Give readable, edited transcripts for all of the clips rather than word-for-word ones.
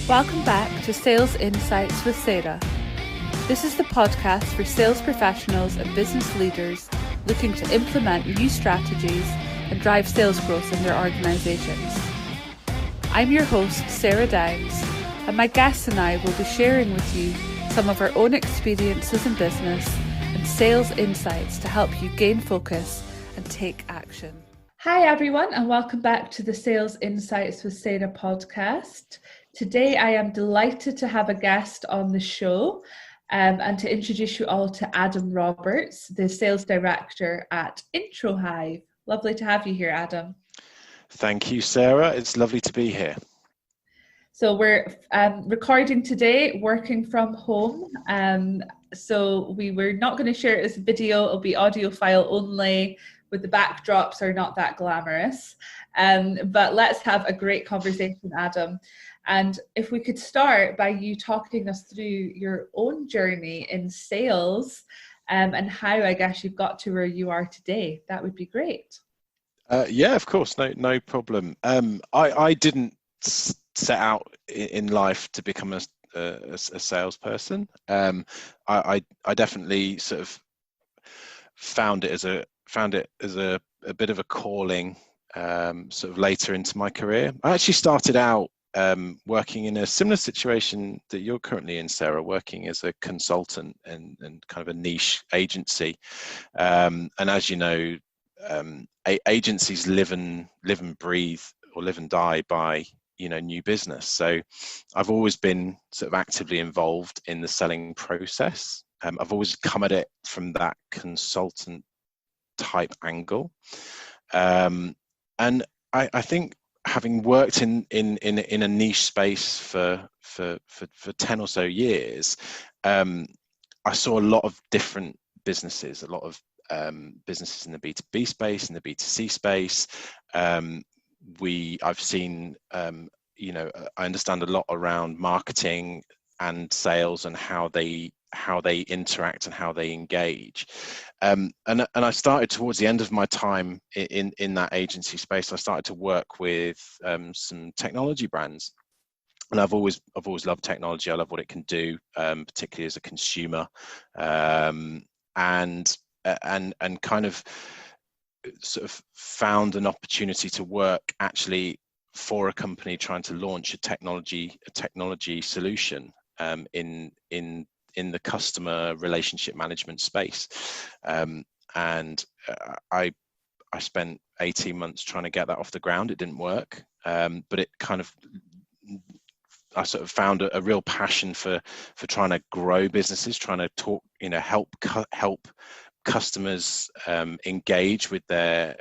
Welcome back to Sales Insights with Sarah. This is the podcast for sales professionals and business leaders looking to implement new strategies and drive sales growth in their organizations. I'm your host, Sarah Downs, and my guests and I will be sharing with you some of our own experiences in business and sales insights to help you gain focus and take action. Hi everyone, and welcome back to the Sales Insights with Sarah podcast. Today I am delighted to have a guest on the show and to introduce you all to Adam Roberts, the Sales Director at Introhive. Lovely to have you here, Adam. Thank you, Sarah. It's lovely to be here. So we're recording today, working from home. So we were not going to share it as a video. It'll be audio file only, with the backdrops are not that glamorous. But let's have a great conversation, Adam. And if we could start by you talking us through your own journey in sales and how I guess you've got to where you are today, that would be great. Yeah, of course, no problem. I didn't set out in life to become a salesperson. I definitely sort of found it as a bit of a calling sort of later into my career. I actually started out working in a similar situation that you're currently in, Sarah, working as a consultant and kind of a niche agency. And as you know, agencies live and breathe or live and die by new business. So I've always been sort of actively involved in the selling process. I've always come at it from that consultant type angle, and I think having worked in a niche space for 10 or so years, I saw a lot of different businesses, a lot of businesses in the B2B space, in the B2C space. I've seen, I understand a lot around marketing and sales and how they interact and how they engage. And I started towards the end of my time in that agency space. I started to work with some technology brands, and I've always loved technology. I love what it can do, particularly as a consumer, and kind of sort of found an opportunity to work actually for a company trying to launch a technology solution in the customer relationship management space. I spent 18 months trying to get that off the ground. It didn't work, but it kind of, I sort of found a real passion for trying to grow businesses, trying to talk, help customers engage with their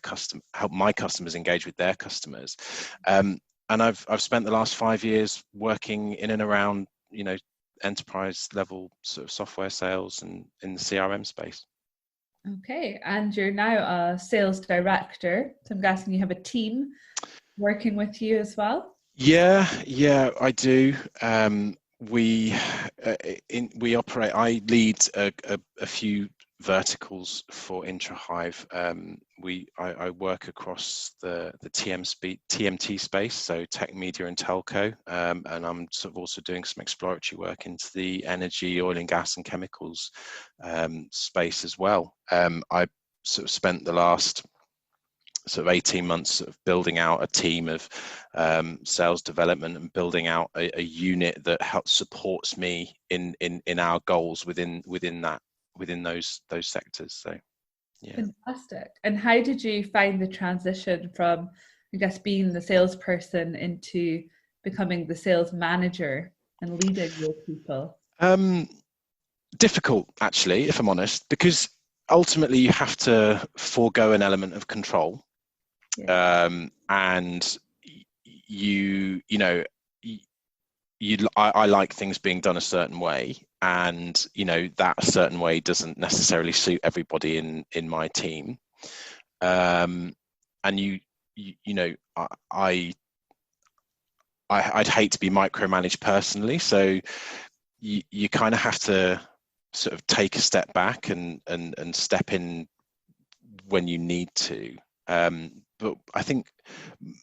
customer, help my customers engage with their customers. And I've spent the last 5 years working in and around, enterprise level sort of software sales and in the CRM space. Okay, and you're now a sales director, so I'm guessing you have a team working with you as well? Yeah, I do. We operate. I lead a few verticals for Introhive. I work across the TMT space, so tech, media, and telco, and I'm sort of also doing some exploratory work into the energy, oil and gas, and chemicals space as well. I sort of spent the last sort of 18 months sort of building out a team of sales development and building out a unit that supports me in our goals within those sectors. So yeah. Fantastic. And how did you find the transition from, I guess, being the salesperson into becoming the sales manager and leading your people? Difficult, actually, if I'm honest, because ultimately you have to forego an element of control. Yeah. And I like things being done a certain way, and that certain way doesn't necessarily suit everybody in my team. And I'd hate to be micromanaged personally, so you kind of have to sort of take a step back and step in when you need to. but I think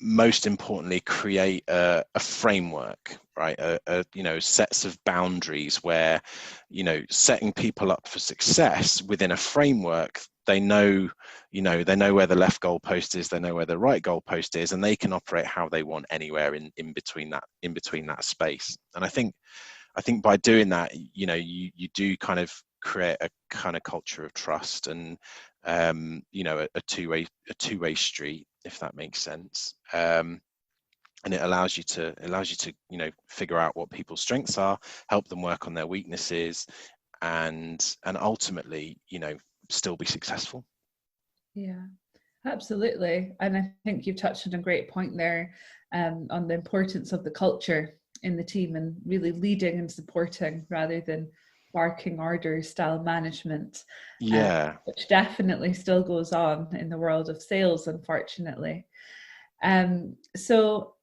most importantly, create a framework, right? Sets of boundaries where, setting people up for success within a framework. They know where the left goalpost is, they know where the right goalpost is, and they can operate how they want anywhere in between that space. And I think by doing that, you do kind of create a kind of culture of trust, and a two-way street, if that makes sense. And it allows you to figure out what people's strengths are, help them work on their weaknesses, and ultimately still be successful. Yeah, absolutely. And I think you've touched on a great point there, on the importance of the culture in the team and really leading and supporting rather than barking orders style management. Yeah. Which definitely still goes on in the world of sales, unfortunately. So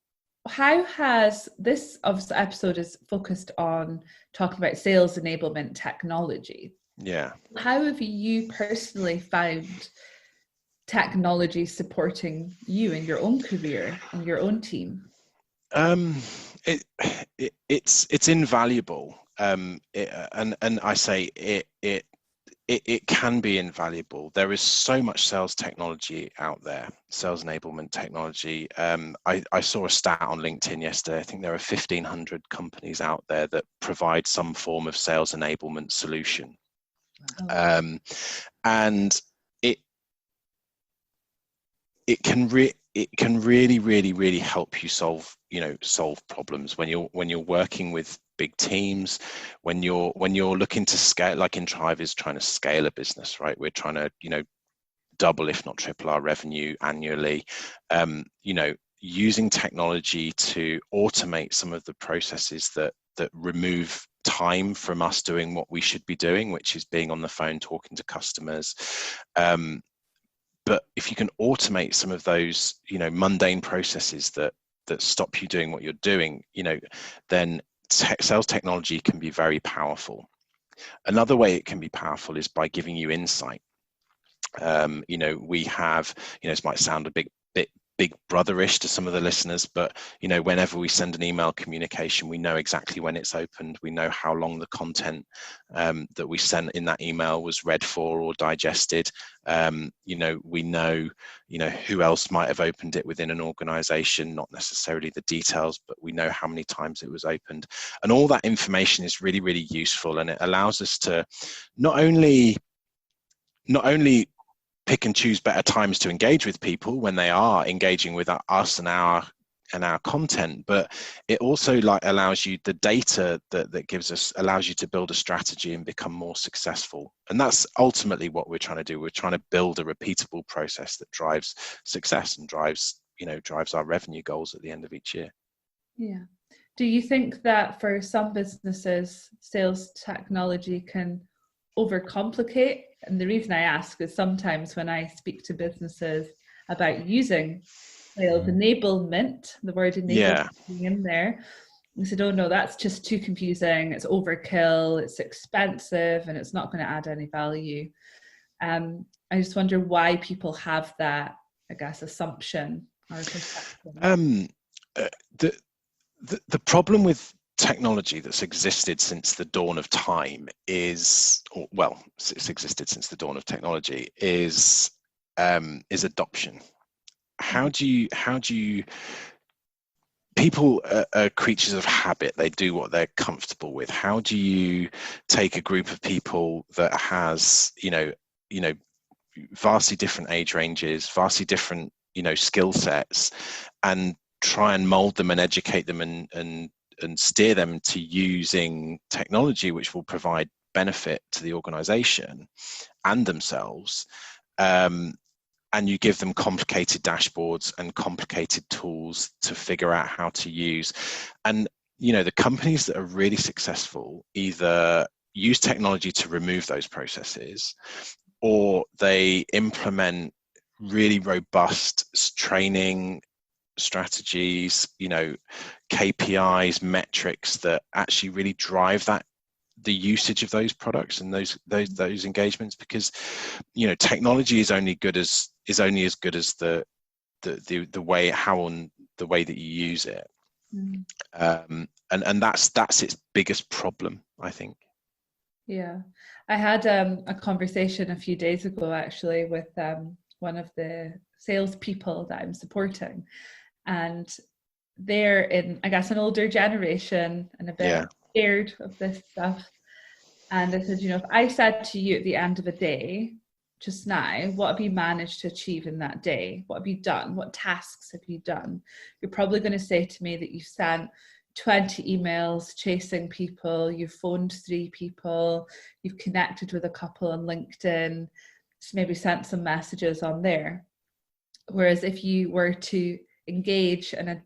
how has this episode is focused on talking about sales enablement technology? Yeah. How have you personally found technology supporting you in your own career and your own team? It's invaluable. And I say it can be invaluable. There is so much sales technology out there, sales enablement technology. I saw a stat on LinkedIn yesterday. I think there are 1,500 companies out there that provide some form of sales enablement solution. Wow. And it can really help you solve problems when you're working with big teams, when you're looking to scale, like Introhive is trying to scale a business, right? We're trying to double, if not triple, our revenue annually. Using technology to automate some of the processes that remove time from us doing what we should be doing, which is being on the phone talking to customers. But if you can automate some of those, mundane processes that stop you doing what you're doing, then sales technology can be very powerful. Another way it can be powerful is by giving you insight. We have, this might sound a bit big brotherish to some of the listeners, but whenever we send an email communication, we know exactly when it's opened. We know how long the content that we sent in that email was read for or digested. We know who else might have opened it within an organization, not necessarily the details, but we know how many times it was opened. And all that information is really, really useful, and it allows us to not only pick and choose better times to engage with people when they are engaging with us and our content, but it also allows you the data that gives us, allows you to build a strategy and become more successful. And that's ultimately what we're trying to do. We're trying to build a repeatable process that drives success and drives our revenue goals at the end of each year. Yeah. Do you think that for some businesses, sales technology can overcomplicate? And the reason I ask is sometimes when I speak to businesses about using sales enablement, the word enablement in there, they said, oh no, that's just too confusing, it's overkill, it's expensive, and it's not going to add any value. I just wonder why people have that, I guess, assumption or perception. The problem with technology that's existed since the dawn of time it's existed since the dawn of technology is adoption. How do you people are creatures of habit. They do what they're comfortable with. How do you take a group of people that has vastly different age ranges, vastly different skill sets, and try and mold them and educate them and steer them to using technology which will provide benefit to the organization and themselves, and you give them complicated dashboards and complicated tools to figure out how to use. And the companies that are really successful either use technology to remove those processes, or they implement really robust training strategies, KPIs, metrics that actually really drive the usage of those products and those engagements. Because technology is only as good as the the way the way that you use it. Mm. And that's its biggest problem, I think. Yeah, I had a conversation a few days ago actually with one of the salespeople that I'm supporting, and they're in, I guess, an older generation and a bit scared of this stuff. And I said, if I said to you at the end of a day, just now, what have you managed to achieve in that day? What have you done? What tasks have you done? You're probably going to say to me that you've sent 20 emails chasing people, you've phoned 3 people, you've connected with a couple on LinkedIn, maybe sent some messages on there. Whereas if you were to engage and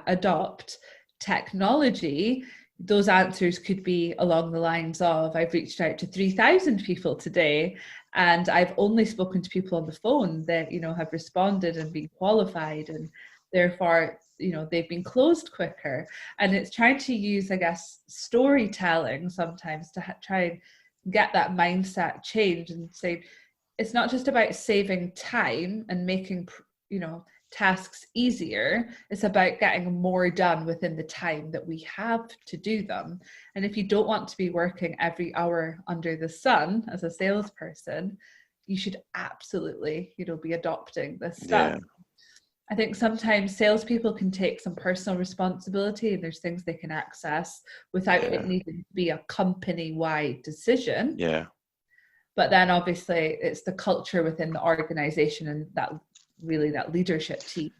adopt technology, those answers could be along the lines of, I've reached out to 3,000 people today, and I've only spoken to people on the phone that, have responded and been qualified, and therefore, they've been closed quicker. And it's trying to use, I guess, storytelling sometimes to try and get that mindset change and say, it's not just about saving time and making, tasks easier. It's about getting more done within the time that we have to do them. And if you don't want to be working every hour under the sun as a salesperson, you should absolutely, be adopting this stuff. Yeah. I think sometimes salespeople can take some personal responsibility, and there's things they can access without it needing to be a company-wide decision. Yeah. But then obviously it's the culture within the organization and that leadership team.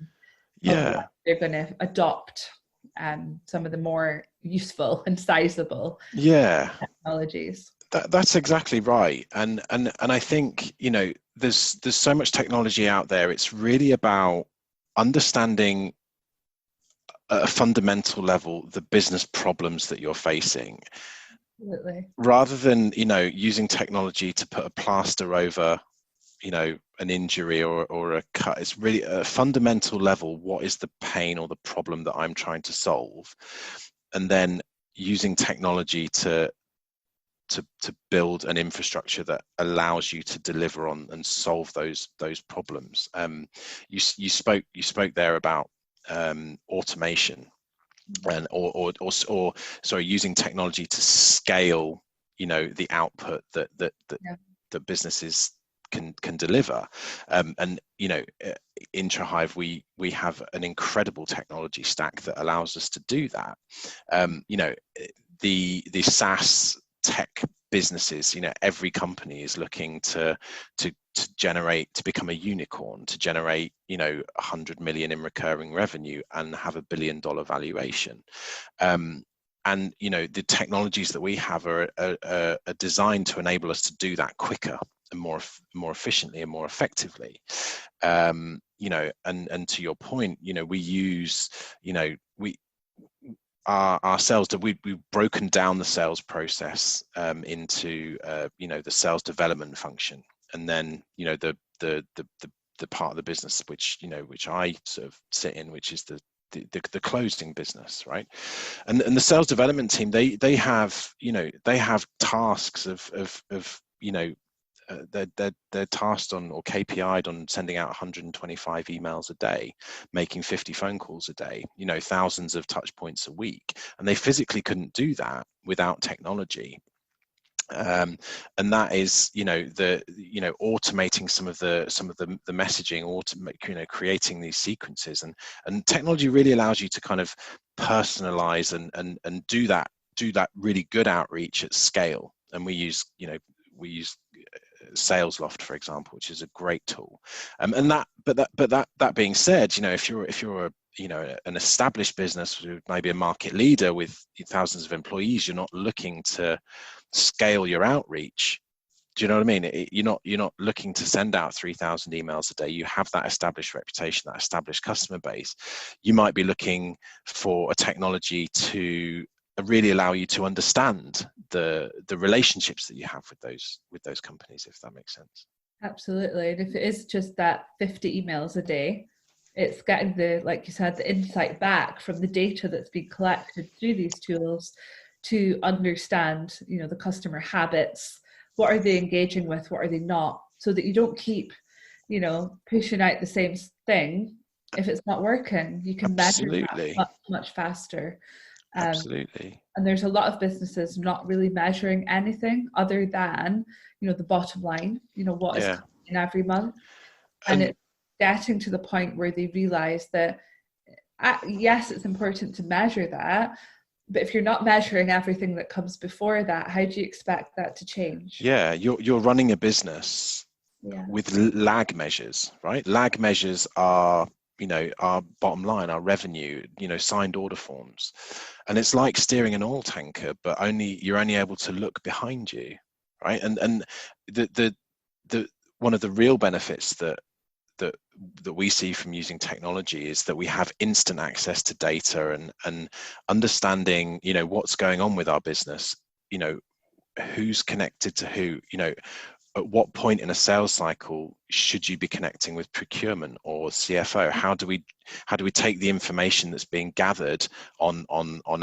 Yeah. They're going to adopt some of the more useful and sizable technologies. That's exactly right. And I think, there's so much technology out there. It's really about understanding at a fundamental level the business problems that you're facing. Absolutely. Rather than, using technology to put a plaster over, an injury or a cut. It's really at a fundamental level, what is the pain or the problem that I'm trying to solve? And then using technology to build an infrastructure that allows you to deliver on and solve those problems. You spoke there about automation and or using technology to scale, the output that businesses can deliver. And Introhive, we have an incredible technology stack that allows us to do that. The SaaS tech businesses, every company is looking to become a unicorn, to generate 100 million in recurring revenue and have $1 billion valuation. And the technologies that we have are designed to enable us to do that quicker and more efficiently and more effectively. And to your point, we use our sales, we've broken down the sales process into the sales development function, and then the part of the business which I sort of sit in, which is the closing business, right? And the sales development team, they have tasks of they're tasked on or KPI'd on sending out 125 emails a day, making 50 phone calls a day, thousands of touch points a week, and they physically couldn't do that without technology. And that is automating some of the messaging, creating these sequences, and technology really allows you to kind of personalize and do that really good outreach at scale. And we use SalesLoft, for example, which is a great tool. That being said, if you're an established business with maybe a market leader with thousands of employees, you're not looking to scale your outreach. Do you know what I mean? You're not looking to send out 3,000 emails a day. You have that established reputation, that established customer base. You might be looking for a technology to really allow you to understand the relationships that you have with those companies, if that makes sense. Absolutely. And if it is just that 50 emails a day, it's getting like you said, the insight back from the data that's been collected through these tools to understand, the customer habits. What are they engaging with? What are they not? So that you don't keep, pushing out the same thing if it's not working. You can measure that Absolutely. much, much faster. Absolutely. And there's a lot of businesses not really measuring anything other than, the bottom line, what is Yeah. coming in every month. And And it's getting to the point where they realize that, yes, it's important to measure that, but if you're not measuring everything that comes before that, how do you expect that to change? yeah, you're running a business Yeah. with lag measures, right? Lag measures are, our bottom line, our revenue, signed order forms. And it's like steering an oil tanker, but you're only able to look behind you, right? And the one of the real benefits that we see from using technology is that we have instant access to data and understanding, what's going on with our business, who's connected to who, at what point in a sales cycle should you be connecting with procurement or CFO? How do we take the information that's being gathered on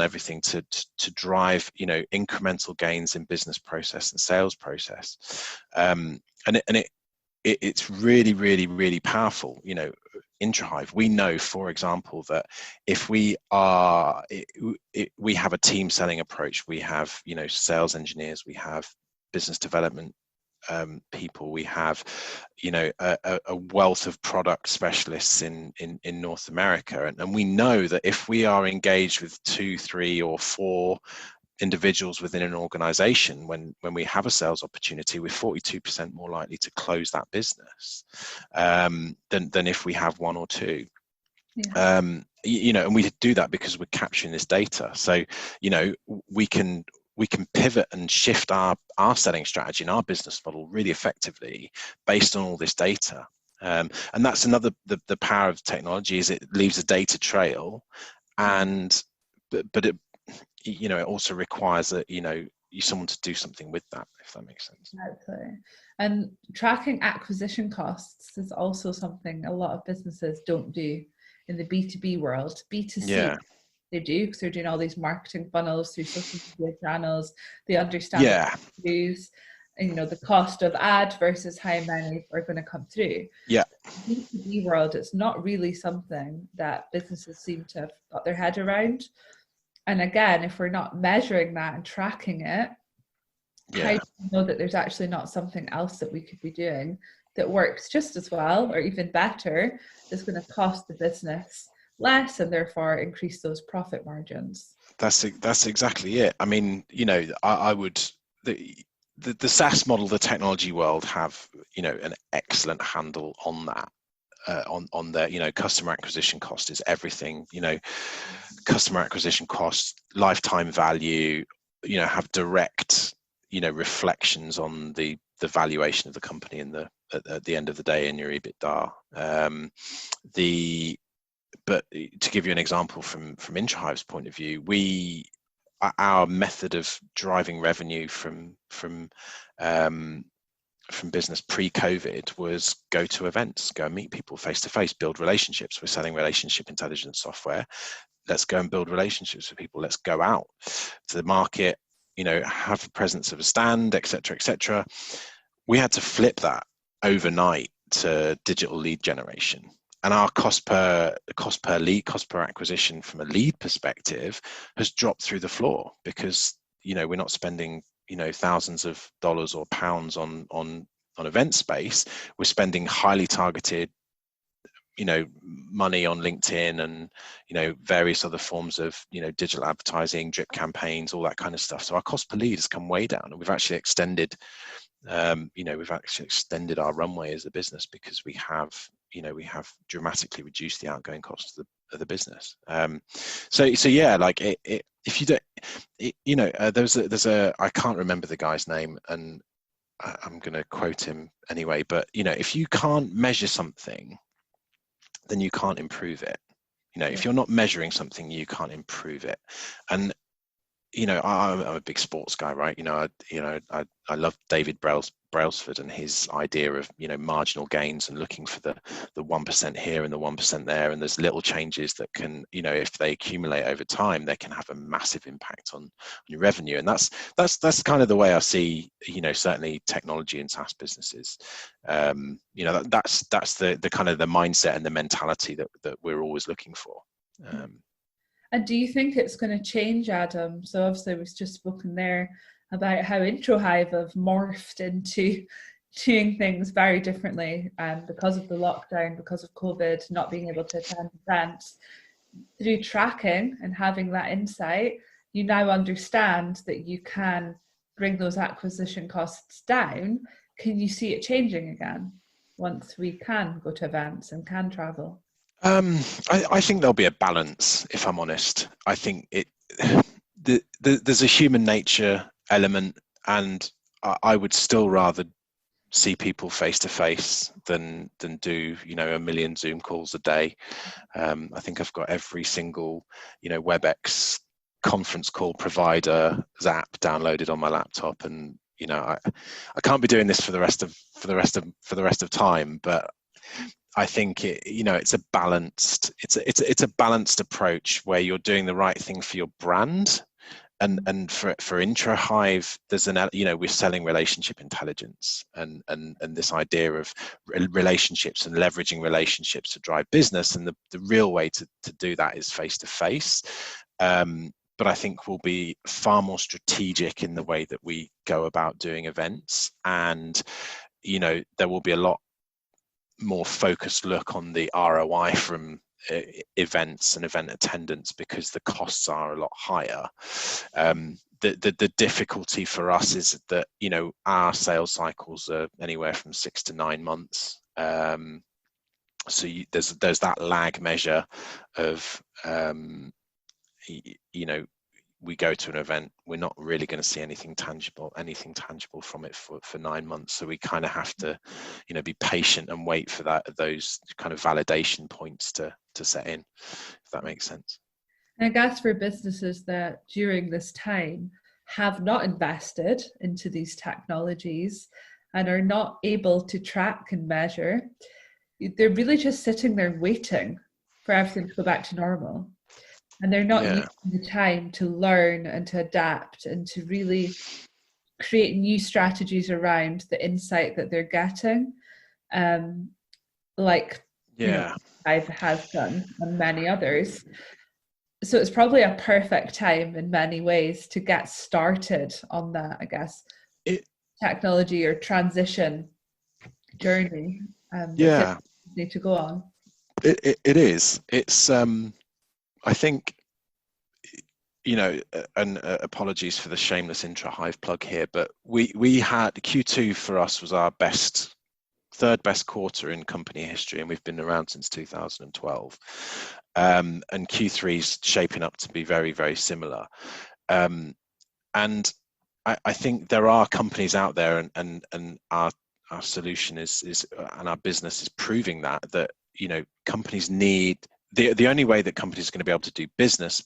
everything to drive, incremental gains in business process and sales process? It's really, really, really powerful. Introhive, we know, for example, that if we have a team selling approach, we have, sales engineers, we have business development people, we have, a wealth of product specialists in North America, and we know that if we are engaged with 2, 3, or 4 individuals within an organization, when we have a sales opportunity, we're 42% more likely to close that business than if we have 1 or 2. Yeah. And we do that because we're capturing this data. So, we can pivot and shift our selling strategy and our business model really effectively based on all this data. And that's another, the power of technology, is it leaves a data trail, and but it it also requires that someone to do something with that, if that makes sense. Exactly. And tracking acquisition costs is also something a lot of businesses don't do in the B2B world. B2C, Yeah. they do, because they're doing all these marketing funnels through social media channels. They understand Yeah. the use, and the cost of ad versus how many are going to come through. Yeah. B2B world, it's not really something that businesses seem to have got their head around. And again, if we're not measuring that and tracking it, how do you know that there's actually not something else that we could be doing that works just as well or even better, that's going to cost the business less and therefore increase those profit margins? That's exactly it. I mean, I would, the SaaS model, the technology world, have an excellent handle on that. On their, customer acquisition cost is everything. Customer acquisition cost, lifetime value, have direct, reflections on the valuation of the company at the end of the day in your EBITDA. But to give you an example from Introhive's point of view, our method of driving revenue from business pre-COVID was go to events, go and meet people face to face, build relationships. We're selling relationship intelligence software. Let's go and build relationships with people. Let's go out to the market, have a presence of a stand, etc., etc. We had to flip that overnight to digital lead generation. And our cost per lead, cost per acquisition from a lead perspective has dropped through the floor, because we're not spending thousands of dollars or pounds on event space. We're spending highly targeted money on LinkedIn and various other forms of digital advertising, drip campaigns, all that kind of stuff. So our cost per lead has come way down, and we've actually extended our runway as a business, because we have dramatically reduced the outgoing costs of the business. So yeah, like if you don't, there's a I can't remember the guy's name, and I'm going to quote him anyway, but if you can't measure something, then you can't improve it. If you're not measuring something, you can't improve it. And I'm a big sports guy, right? I love David Brell's Brailsford and his idea of, marginal gains and looking for the 1% here and the 1% there, and there's little changes that can, if they accumulate over time, they can have a massive impact on your revenue. And that's kind of the way I see, certainly technology and SaaS businesses. That's the kind of the mindset and the mentality that we're always looking for. And do you think it's going to change, Adam? So obviously we've just spoken there about how Introhive have morphed into doing things very differently because of the lockdown, because of COVID, not being able to attend events. Through tracking and having that insight, you now understand that you can bring those acquisition costs down. Can you see it changing again once we can go to events and can travel? I think there'll be a balance, if I'm honest. I think there's a human nature element, and I would still rather see people face to face than do a million Zoom calls a day. I think I've got every single WebEx conference call provider app downloaded on my laptop, and I can't be doing this for the rest of time, but I think it's a balanced approach where you're doing the right thing for your brand. And for Introhive, there's we're selling relationship intelligence and this idea of relationships and leveraging relationships to drive business. And the real way to do that is face to face. But I think we'll be far more strategic in the way that we go about doing events. And, there will be a lot more focused look on the ROI from events and event attendance, because the costs are a lot higher. The difficulty for us is that our sales cycles are anywhere from 6 to 9 months. So there's that lag measure of we go to an event, we're not really going to see anything tangible from it for 9 months. So we kind of have to, be patient and wait for those kind of validation points to set in, if that makes sense. And I guess for businesses that during this time have not invested into these technologies and are not able to track and measure, they're really just sitting there waiting for everything to go back to normal. And they're not using the time to learn and to adapt and to really create new strategies around the insight that they're getting, like I've has done and many others. So it's probably a perfect time in many ways to get started on that, I guess, technology or transition journey. Need to go on. It is. It's I think, and apologies for the shameless Introhive plug here, but we had Q2 for us was our third best quarter in company history, and we've been around since 2012. And Q3 is shaping up to be very, very similar. And I think there are companies out there, and our solution is and our business is proving that companies need. The only way that companies are going to be able to do business,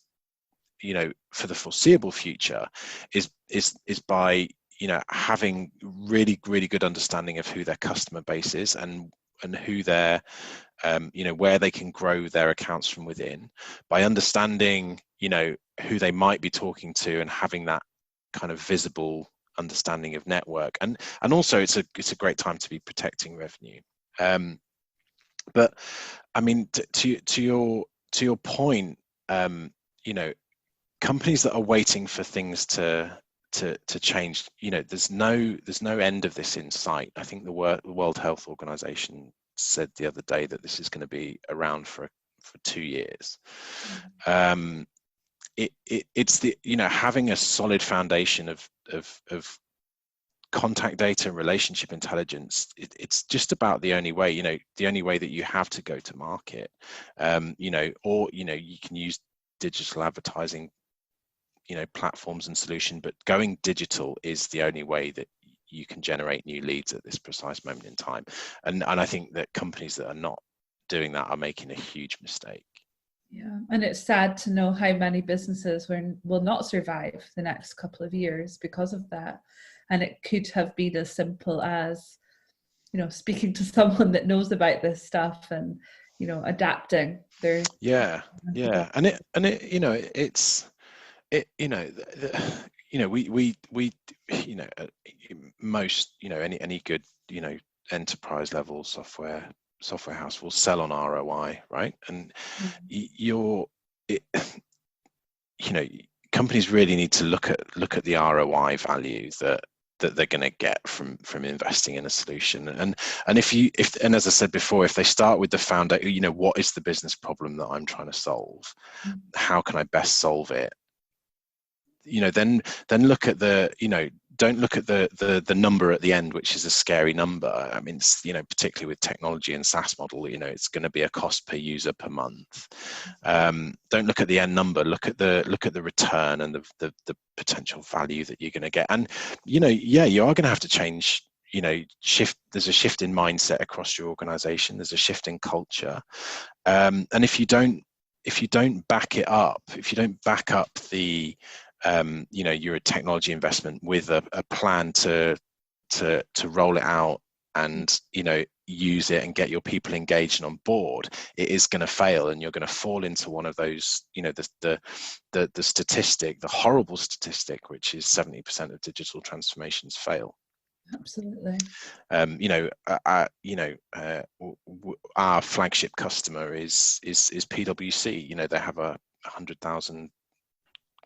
for the foreseeable future, is by having really, really good understanding of who their customer base is and who their where they can grow their accounts from within, by understanding who they might be talking to and having that kind of visible understanding of network. And also it's a great time to be protecting revenue. But I mean, to your point, companies that are waiting for things to change, there's no end of this in sight. I think the World Health Organization said the other day that this is going to be around for 2 years. It's the having a solid foundation of contact data and relationship intelligence. It's just about the only way that you have to go to market. Or you can use digital advertising platforms and solution, but going digital is the only way that you can generate new leads at this precise moment in time. And I think that companies that are not doing that are making a huge mistake. Yeah, and it's sad to know how many businesses will not survive the next couple of years because of that. And it could have been as simple as, speaking to someone that knows about this stuff and, adapting their. Yeah. And most, any good, enterprise level software house will sell on ROI, right? And companies really need to look at the ROI value that they're going to get from investing in a solution. And as I said before, if they start with the foundation, what is the business problem that I'm trying to solve? How can I best solve it? Then look at don't look at the number at the end, which is a scary number. I mean, particularly with technology and SaaS model, it's going to be a cost per user per month. Don't look at the end number. Look at the return and the potential value that you're going to get. And you are going to have to change. Shift. There's a shift in mindset across your organization. There's a shift in culture. And if you don't back it up, if you don't back up the your technology investment with a plan to roll it out and use it and get your people engaged and on board, it is going to fail, and you're going to fall into one of those, the statistic, the horrible statistic, which is 70% of digital transformations fail. Absolutely. Our flagship customer is PwC. They have 100,000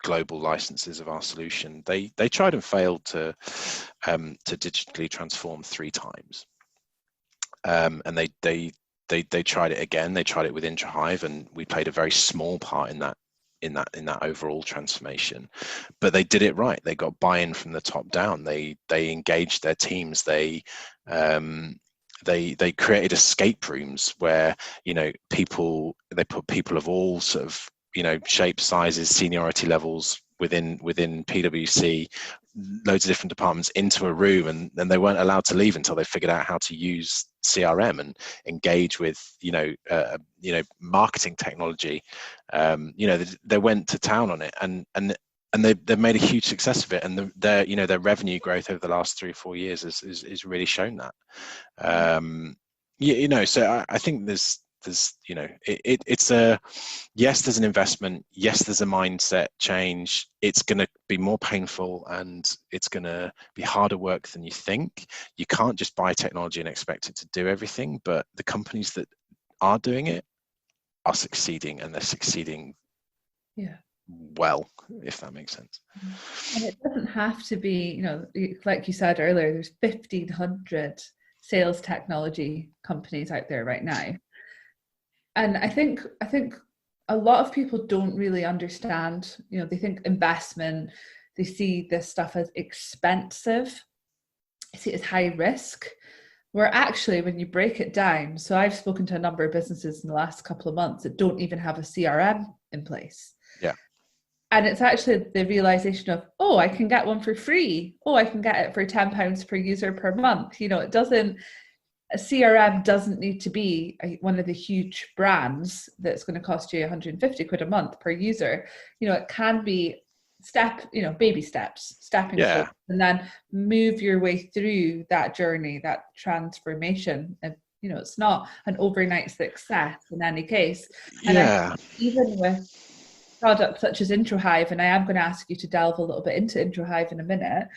global licenses of our solution. They tried and failed to digitally transform 3 times, and they tried it again. They tried it with Introhive, and we played a very small part in that overall transformation. But they did it right. They got buy-in from the top down. They engaged their teams. They created escape rooms where they put people of all sort of shapes, sizes, seniority levels within PwC, loads of different departments into a room, and they weren't allowed to leave until they figured out how to use CRM and engage with marketing technology. They went to town on it, and they've made a huge success of it, and their revenue growth over the last 3 or 4 years is really shown that. So I think there's it's a yes, there's an investment, yes, there's a mindset change. It's going to be more painful, and it's going to be harder work than you think. You can't just buy technology and expect it to do everything, but the companies that are doing it are succeeding, and they're succeeding well, if that makes sense. And it doesn't have to be, like you said earlier, there's 1,500 sales technology companies out there right now. And I think a lot of people don't really understand, they think investment, they see this stuff as expensive, they see it as high risk, where actually when you break it down, so I've spoken to a number of businesses in the last couple of months that don't even have a CRM in place. Yeah. And it's actually the realization of, I can get one for free. I can get it for £10 per user per month. A CRM doesn't need to be one of the huge brands that's going to cost you 150 quid a month per user. It can be baby steps, stepping stones, and then move your way through that journey, that transformation. And, it's not an overnight success in any case. And even with products such as Introhive, and I am going to ask you to delve a little bit into Introhive in a minute,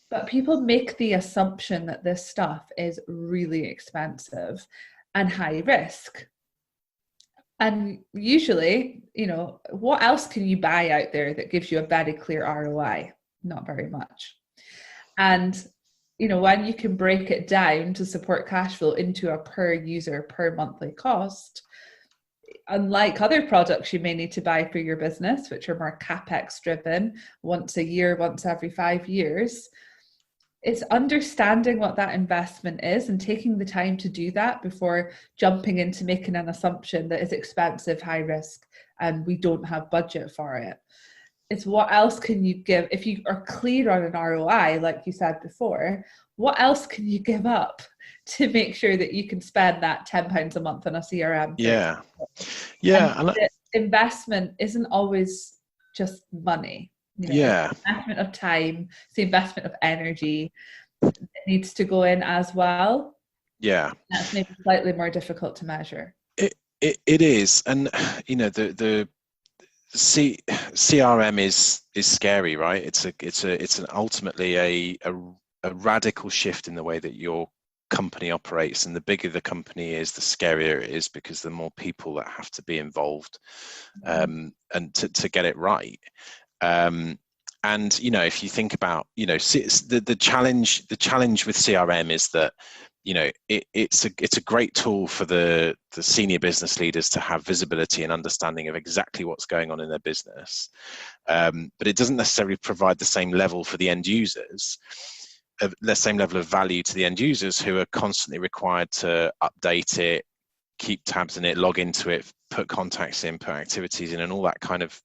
but people make the assumption that this stuff is really expensive and high risk. And usually, what else can you buy out there that gives you a very clear ROI? Not very much. And, when you can break it down to support cash flow into a per user, per monthly cost, unlike other products you may need to buy for your business, which are more CapEx driven, once a year, once every 5 years, it's understanding what that investment is and taking the time to do that before jumping into making an assumption that is expensive, high risk, and we don't have budget for it. It's what else can you give? If you are clear on an ROI, like you said before, what else can you give up to make sure that you can spend that £10 a month on a CRM? Yeah. And the investment isn't always just money. It's Yeah. the investment of time, it's the investment of energy that needs to go in as well. Yeah. That's maybe slightly more difficult to measure. It is, and the CRM is scary, right? It's an ultimately a radical shift in the way that your company operates, and the bigger the company is, the scarier it is, because the more people that have to be involved, and to get it right. And if you think about the challenge with CRM is that it's a great tool for the senior business leaders to have visibility and understanding of exactly what's going on in their business, but it doesn't necessarily provide the same level for the end users, the same level of value to the end users, who are constantly required to update it, keep tabs in it, log into it, put contacts in, put activities in, and all that kind of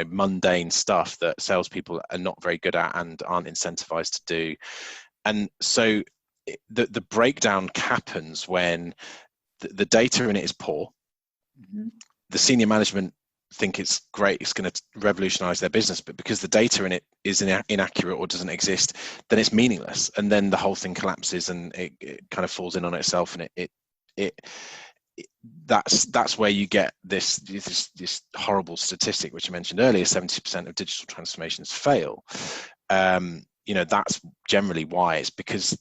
mundane stuff that salespeople are not very good at and aren't incentivized to do. And so the breakdown happens when the data in it is poor. The senior management think it's great, it's going to revolutionize their business, but because the data in it is inaccurate or doesn't exist, then it's meaningless, and then the whole thing collapses, and it kind of falls in on itself, and that's where you get this horrible statistic which I mentioned earlier: 70% of digital transformations fail. That's generally why. It's because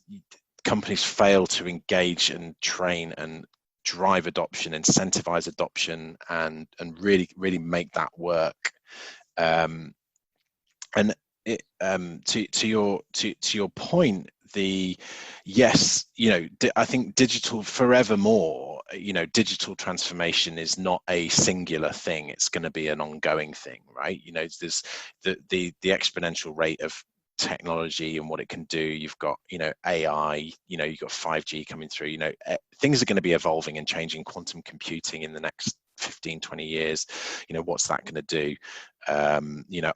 companies fail to engage and train and drive adoption, incentivize adoption, and really make that work. And to your point, I think digital forevermore, digital transformation is not a singular thing. It's going to be an ongoing thing, right? There's the exponential rate of technology and what it can do. You've got AI, you've got 5G coming through. Things are going to be evolving and changing. Quantum computing in the next 15-20 years, what's that going to do?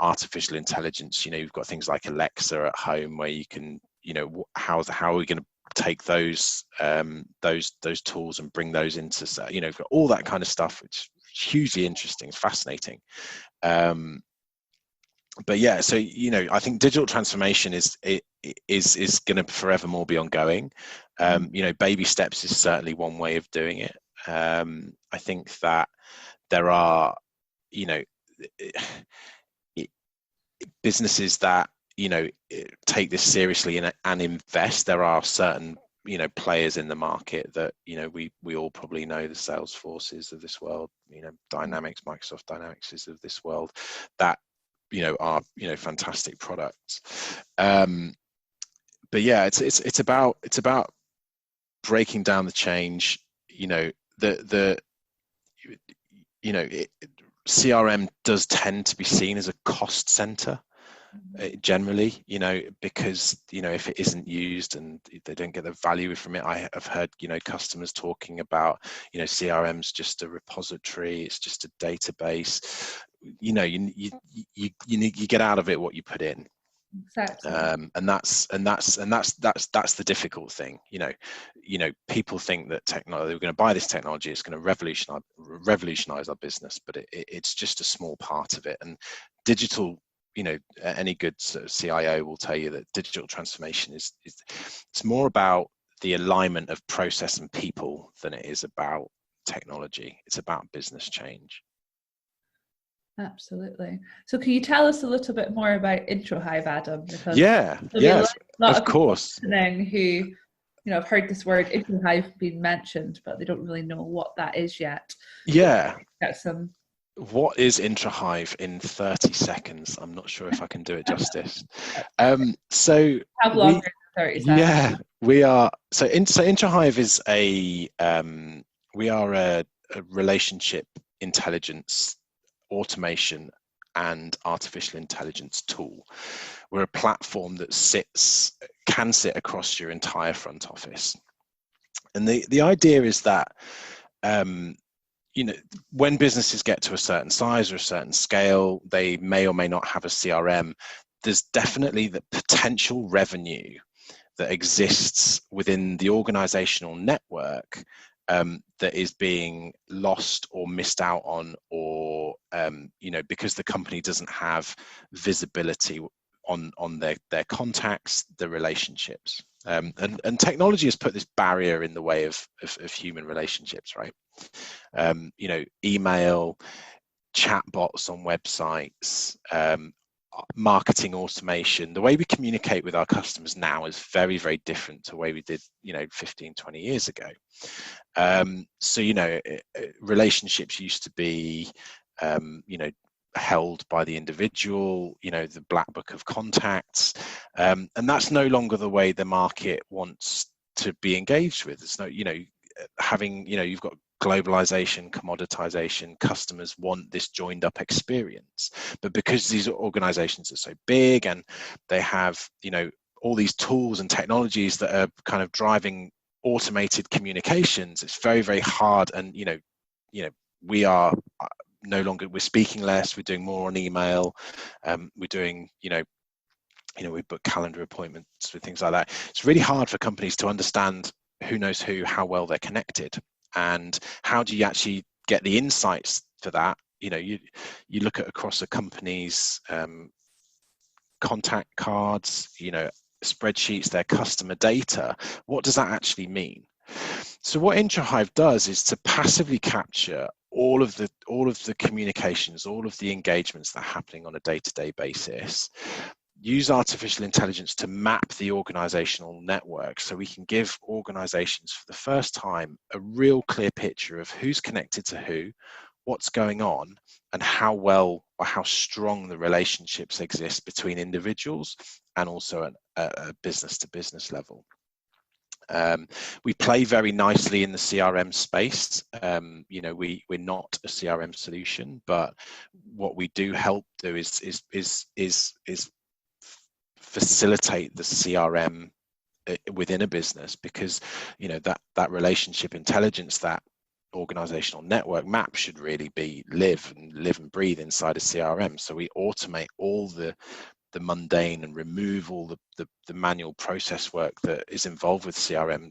Artificial intelligence, you've got things like Alexa at home, where you can, how are we going to take those tools and bring those into, you've got all that kind of stuff, which is hugely interesting, it's fascinating. But yeah, so I think digital transformation is going to forevermore be ongoing. Baby steps is certainly one way of doing it. I think that there are businesses that take this seriously and invest. There are certain players in the market that we all probably know, the Salesforces of this world, Dynamics, Microsoft Dynamics is of this world, that are fantastic products. But yeah, it's about breaking down the change. CRM does tend to be seen as a cost center, generally, because if it isn't used and they don't get the value from it. I have heard customers talking about CRM's just a repository, it's just a database. You get out of it what you put in. Exactly. And that's the difficult thing. People think that technology, we're going to buy this technology, it's going to revolutionize our business, but it's just a small part of it. And digital, any good sort of CIO will tell you that digital transformation is it's more about the alignment of process and people than it is about technology. It's about business change. Absolutely. So can you tell us a little bit more about Introhive, Adam? Because yes, a lot of course. Who have heard this word Introhive being mentioned, but they don't really know what that is yet. Yeah. So what is Introhive in 30 seconds? I'm not sure if I can do it justice. So have longer than 30 seconds. Yeah, we are. So Introhive is we are a relationship intelligence, automation, and artificial intelligence tool. We're a platform that can sit across your entire front office. And the idea is that when businesses get to a certain size or a certain scale, they may or may not have a CRM. There's definitely the potential revenue that exists within the organizational network that is being lost or missed out on, or because the company doesn't have visibility on their contacts, the relationships, and technology has put this barrier in the way of human relationships, right? Email, chatbots on websites, marketing automation. The way we communicate with our customers now is very, very different to the way we did 15, 20 years ago. Relationships used to be held by the individual, the black book of contacts, and that's no longer the way the market wants to be engaged with. It's no, you've got globalization, commoditization. Customers want this joined up experience, but because these organizations are so big and they have all these tools and technologies that are kind of driving automated communications, it's very, very hard. And we are no longer, we're speaking less, we're doing more on email, we're doing we book calendar appointments with things like that. It's really hard for companies to understand who knows who, how well they're connected, and how do you actually get the insights for that. You look at across a company's contact cards, spreadsheets, their customer data. What does that actually mean? So what Introhive does is to passively capture all of the communications, all of the engagements that are happening on a day-to-day basis, use artificial intelligence to map the organizational network, so we can give organizations for the first time a real clear picture of who's connected to who, what's going on, and how well or how strong the relationships exist between individuals and also at a business-to-business level. We play very nicely in the CRM space. We're not a CRM solution, but what we do help do is facilitate the CRM within a business, because that relationship intelligence, that organizational network map should really be live and breathe inside a CRM. So we automate all the mundane and remove all the manual process work that is involved with CRM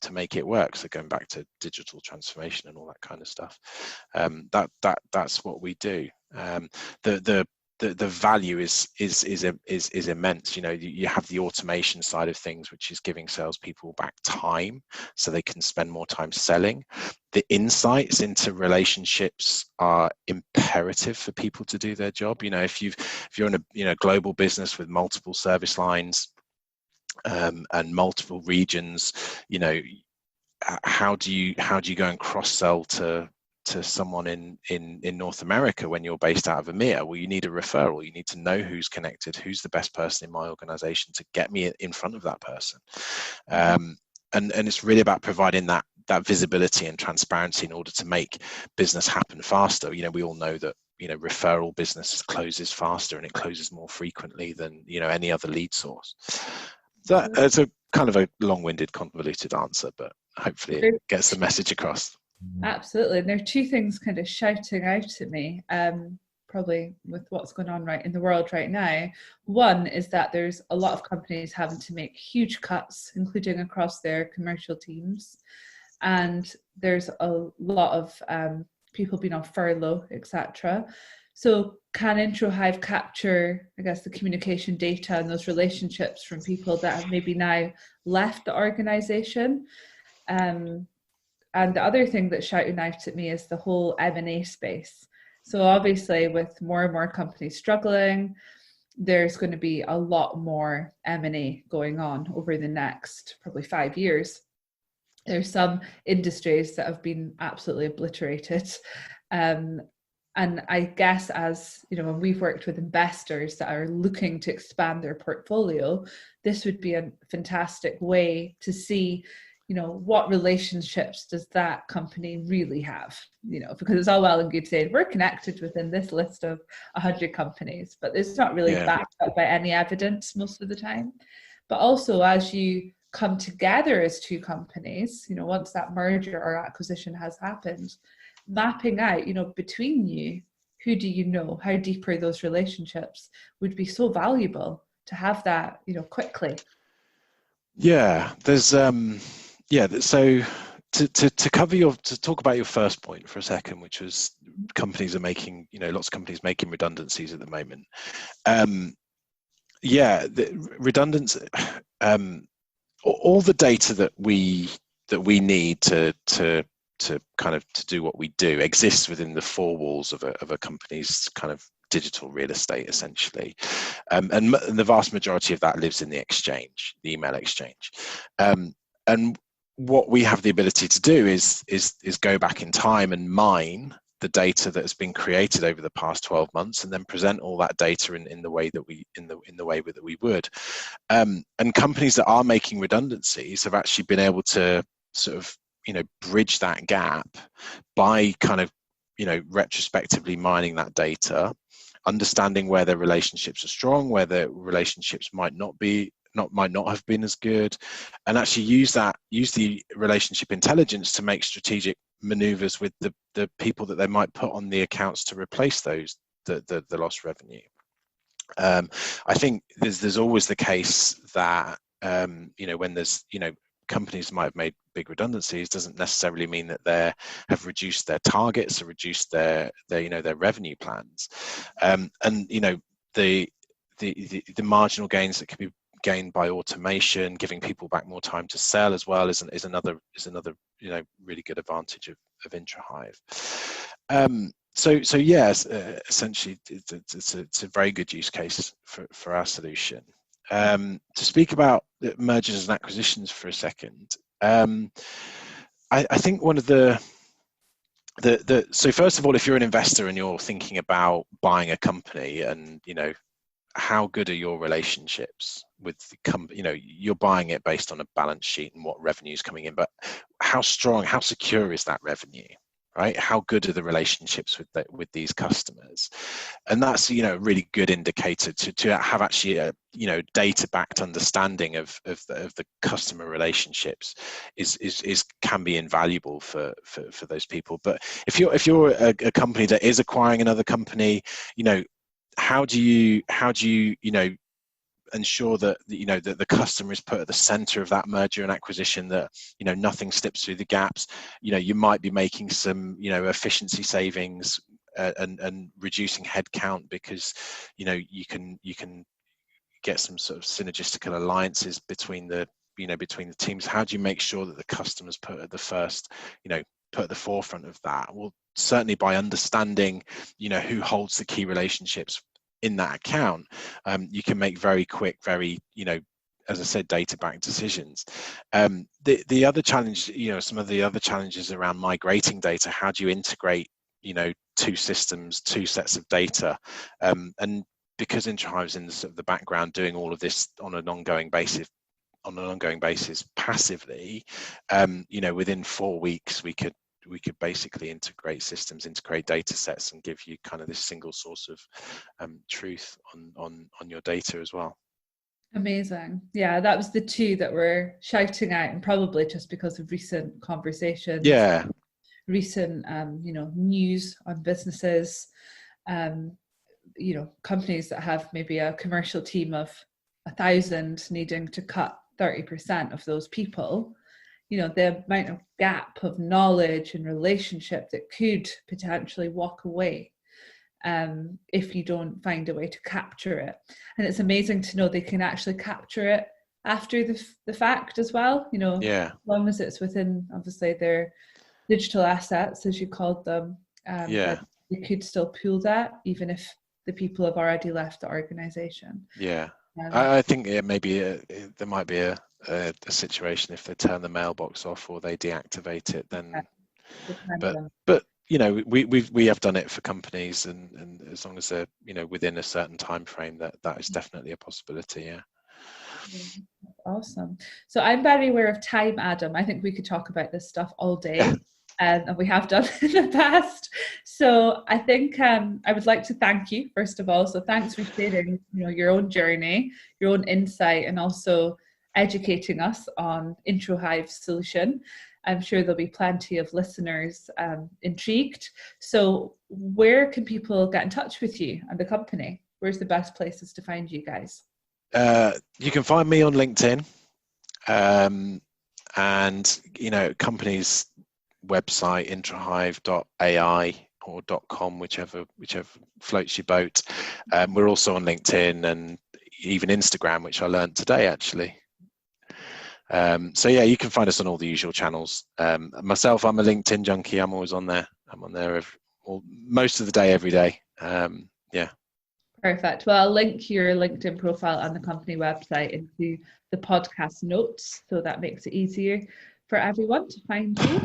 to make it work. So going back to digital transformation and all that kind of stuff, that's what we do. The value is immense. You have the automation side of things, which is giving salespeople back time so they can spend more time selling. The insights into relationships are imperative for people to do their job. If you're in a global business with multiple service lines and multiple regions, how do you go and cross sell to someone in North America when you're based out of EMEA? Well, you need a referral. You need to know who's connected, who's the best person in my organization to get me in front of that person. And it's really about providing that visibility and transparency in order to make business happen faster. We all know that referral business closes faster and it closes more frequently than any other lead source. That's a kind of a long-winded, convoluted answer, but hopefully it gets the message across. Absolutely. And there are two things kind of shouting out at me, probably with what's going on right in the world right now. One is that there's a lot of companies having to make huge cuts, including across their commercial teams. And there's a lot of people being on furlough, etc. So can Introhive capture, I guess, the communication data and those relationships from people that have maybe now left the organization? And the other thing that's shouting out at me is the whole M&A space. So obviously with more and more companies struggling, there's going to be a lot more M&A going on over the next probably 5 years. There's some industries that have been absolutely obliterated. And I guess as when we've worked with investors that are looking to expand their portfolio, this would be a fantastic way to see what relationships does that company really have? Because it's all well and good saying we're connected within this list of 100 companies, but it's not really backed up by any evidence most of the time. But also, as you come together as two companies, once that merger or acquisition has happened, mapping out, between you, who do you know, how deep are those relationships, would be so valuable to have that, quickly. Yeah, there's so to talk about your first point for a second, which was companies are making, lots of companies making redundancies at the moment. The redundancy, all the data that we need to kind of to do what we do exists within the four walls of a company's kind of digital real estate, essentially, and the vast majority of that lives in the exchange, the email exchange, and what we have the ability to do is go back in time and mine the data that has been created over the past 12 months, and then present all that data in the way that we would. And companies that are making redundancies have actually been able to sort of bridge that gap by kind of retrospectively mining that data, understanding where their relationships are strong, where their relationships might not have been as good, and actually use the relationship intelligence to make strategic maneuvers with the people that they might put on the accounts to replace the lost revenue. I think there's always the case that when there's companies might have made big redundancies, doesn't necessarily mean that they have reduced their targets or reduced their revenue plans, and the marginal gains that can be gained by automation, giving people back more time to sell as well, is another really good advantage of Introhive. So yes, essentially it's a very good use case for our solution. To speak about mergers and acquisitions for a second, I think one of the so first of all, if you're an investor and you're thinking about buying a company, and how good are your relationships with the company? You're buying it based on a balance sheet and what revenue is coming in, but how strong, how secure is that revenue, right? How good are the relationships with these customers? And that's a really good indicator to have actually a data-backed understanding of the customer relationships is can be invaluable for those people. But if you're a company that is acquiring another company, how do you ensure that that the customer is put at the center of that merger and acquisition, that nothing slips through the gaps? You might be making some efficiency savings and reducing headcount because you can get some sort of synergistical alliances between the teams. How do you make sure that the customer's put at the first, put at the forefront of that? Well, certainly by understanding who holds the key relationships in that account, you can make very quick, very as I said, data-backed decisions. The other challenge, some of the other challenges around migrating data. How do you integrate two systems, two sets of data, and because Introhive's in the background doing all of this on an ongoing basis passively, within 4 weeks we could basically integrate systems, integrate data sets, and give you kind of this single source of truth on your data as well. Amazing. Yeah, that was the two that we're shouting out, and probably just because of recent conversations. Yeah. Recent, news on businesses, companies that have maybe a commercial team of 1,000 needing to cut 30% of those people. The amount of gap of knowledge and relationship that could potentially walk away if you don't find a way to capture it. And it's amazing to know they can actually capture it after the fact as well, Yeah. As long as it's within, obviously, their digital assets, as you called them. Yeah. They could still pull that even if the people have already left the organization. Yeah. I think there might be a situation if they turn the mailbox off or they deactivate it, then but we have done it for companies, and as long as they're within a certain time frame, that is definitely a possibility. Yeah. Awesome. So I'm very aware of time, Adam. I think we could talk about this stuff all day. And we have done in the past. So I think I would like to thank you, first of all. So thanks for sharing your own journey, your own insight, and also educating us on Introhive's solution. I'm sure there'll be plenty of listeners intrigued. So where can people get in touch with you and the company? Where's the best places to find you guys? You can find me on LinkedIn. and companies' website, Introhive.ai or .com, whichever floats your boat. We're also on LinkedIn and even Instagram, which I learned today actually. So yeah, you can find us on all the usual channels. Myself, I'm a LinkedIn junkie. I'm always on there. I'm on there most of the day, every day. Yeah. Perfect. Well, I'll link your LinkedIn profile and the company website into the podcast notes, so that makes it easier for everyone to find you.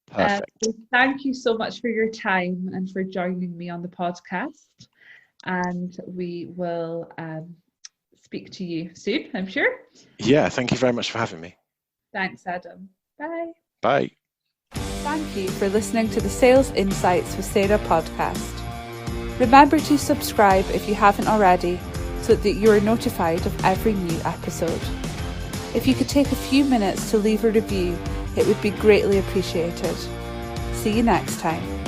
Perfect. So thank you so much for your time and for joining me on the podcast. And we will speak to you soon, I'm sure. Yeah, thank you very much for having me. Thanks, Adam. Bye. Bye. Thank you for listening to the Sales Insights with Sarah podcast. Remember to subscribe if you haven't already, so that you are notified of every new episode. If you could take a few minutes to leave a review, it would be greatly appreciated. See you next time.